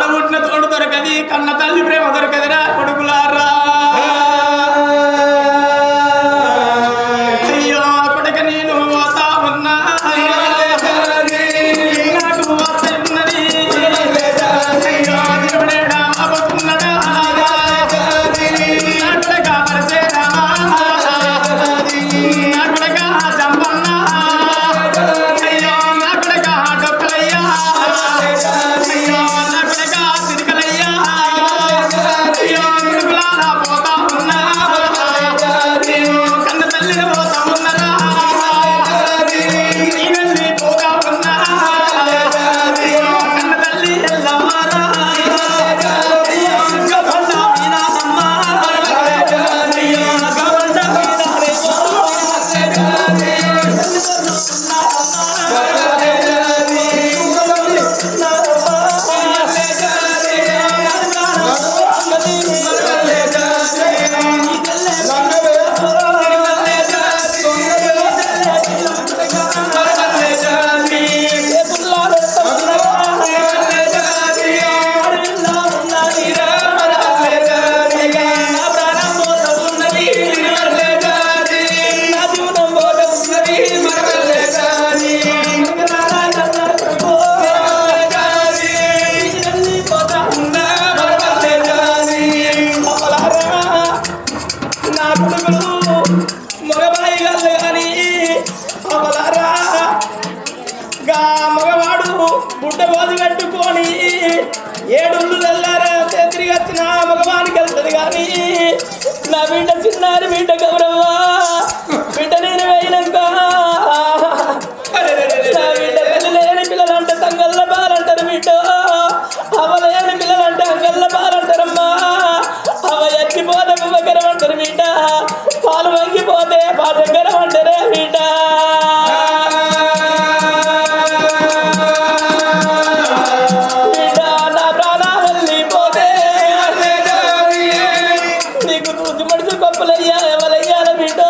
తోడబుట్టిన తోడు దొరకది కన్న తల్లి ప్రేమ దొరకదిరా కొడుకులారా అయ్యో కొడుక నేను పోతా ఉన్నా నాకు వస్తున్నది అయ్యో దేవుడేడా అబుతున్నాడా నాకుడగా పరిసేరామా నాకుడగా జంపన్నా అయ్యో నాకుడగా డొక్కలయ్యా అయ్యో నాకుడగా సిరికలయ్యా అయ్యో కొడుకులారా పోతా ఉన్నా కన్న తల్లిని పోతా ఉన్నారా నీవెళ్ళి పోతా ఉన్నా అయ్యో కన్న తల్లి ఎల్లవారా అయ్యో గబండ మీనాదమ్మ అయ్యో గబండ నా కొడుకులు మగబాయి గారు కానీ అవలారా గా మగవాడు బుడ్డ బోధి పెట్టుకొని ఏడుళ్ళు తెల్లారా తిరిగి వచ్చిన మగవానికి వెళ్తుంది కానీ నా బిడ్డ చిన్నారి బిడ్డ గౌరవ్వ బిడ్డ నేను వేయినాక నా బిడ్డ తల్లి లేని పిల్లలంటే తంగల్ల బాలంటారు బిడ్డ అవలేని పిల్లలంటే అంగల్ల బాలంటారమ్మా అవ ఎత్తిపోతే పువ్వకరం అంటారు బిడ్డ పాలు వంగిపోతే పాదకరం అంటారే బిడ్డ బిడ్డ నా ప్రాణాలు వెళ్ళిపోతే నీకు చూసి మడిసి గొప్పలయ్యా ఎవరయ్యాల బిడ్డ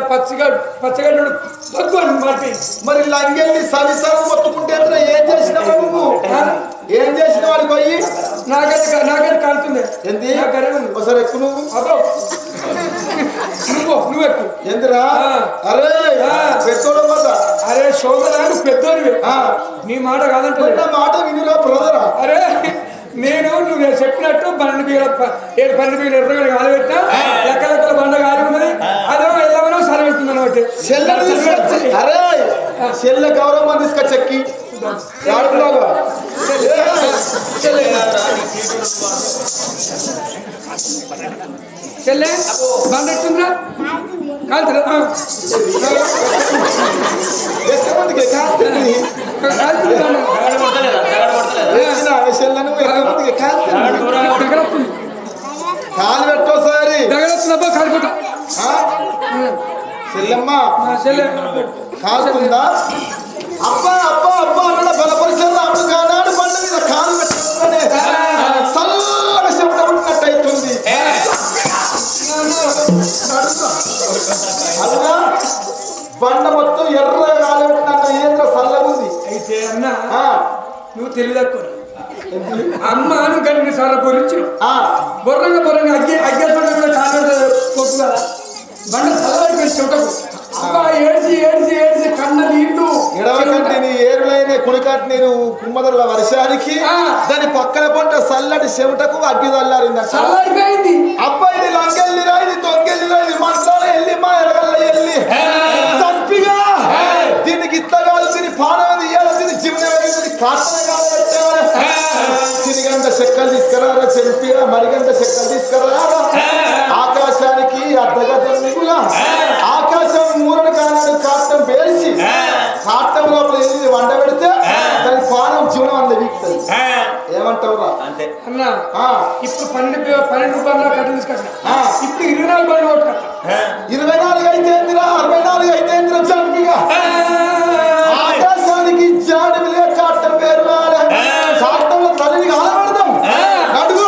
పచ్చగడ్డు పక్కు అని మాటి మరి లంగెళ్ళి సరిసరం కొట్టుకుంటే ఏం చేసినావు నువ్వు? ఏం చేసినావు అని పోయి? నాకైతే కాలుతుంది. ఏంది ఒకసారి ఎక్కువ నువ్వు నువ్వు ఎక్కువ ఎందురా? అరే పెద్దోడు కదా. అరే సోదరా నువ్వు పెద్దోడివి, నీ మాట కాదంటే మాట వినురా బ్రదరా. అరే నేను నువ్వు చెప్పినట్టు 12 ఎర్రగా కాలబెట్టినా లెక్కల బండ కాలున్నది. అదే ఎల్లవనో సరవెడుతుంది అనమాట. అరే చెల్ల గౌరవం తీసుకొచ్చెక్కి చెల్లె బండ ఎట్టుందిరా కాలుతుందా? కాలు పెట్టోసారి దగ్గర కాలిపోతా చెల్లెమ్మ చెల్లె కాలుతుందా? అబ్బా అబ్బా అబ్బా అన్న బలపరిచారు. అప్పుడు కానాడు బండ మీద కాలు పెట్టే చల్లగా చెమట ఉన్నట్టు అవుతుంది. అన్నా బండ మొత్తం ఎర్రగా కాలు పెట్టినట్టు ఏంద్ర చల్లగుంది. అయితే అన్న నువ్వు తెలియదక్కువ అమ్మ నువ్వు గంట సార్లు బొరించి బొర్రంగా కాలు కొట్టు కదా బండ చల్లగా చెమటకు అబ్బా ఏడ్చి ఏడ్చి ఏడ్చి కన్న నీళ్లు ఎడవకంటే నీ ఏరులైన కుడికట్టు నేను కుమ్మదల వర్షానికి దాని పక్కన పంట చల్లటి చెమటకు అగ్గి చల్లారింది. చల్లారిపోయింది. అబ్బాయి లంకెళ్ళిరా ఇది తొంగెళ్ళిరా ఇది మంటలో వెళ్ళి మా ఎరగల్ల వెళ్ళి చంపిగా దీనికి ఇత్తగాలు తిని పానం ఇయ్యాలి తిని చిన్న తిరిగంట చెక్కలు తీసుకురారా చెంపిరా మరిగంట చెక్కలు తీసుకురారా ఆకాశానికి అర్ధగజం మిగుల ఆకాశం మూరని కానాడు కాష్టం వేసి కాష్టం లోపల వెళ్ళి వంట పెడితే దాని పానం జీవనం అంత వీక్తుంది. ఏమంటావురా? అన్న ఇప్పుడు 12 బండ్ల కట్టలు తీసుకొచ్చా ఇప్పుడు 24 బండ్లు కొట్టుకుంటా. 24 అయితే 64 అయితే చంపిగా ఆకాశానికి జాడి విలువ కాష్టం పేరు కాష్టంలో తల్లిని కాలబడతాం అడుగు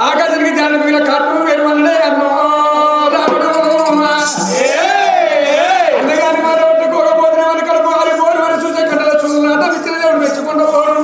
ఆకాశానికి జాడి మిగిలిన కాటం వేరు వల్లే అన్నో రాముడు అందుకని మన రోడ్డు కూడా పోతున్నామని కడుపు అది పోరు అని చూసే కట్టలో చూడాలి మెచ్చుకుంటూ పోవడం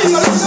మరి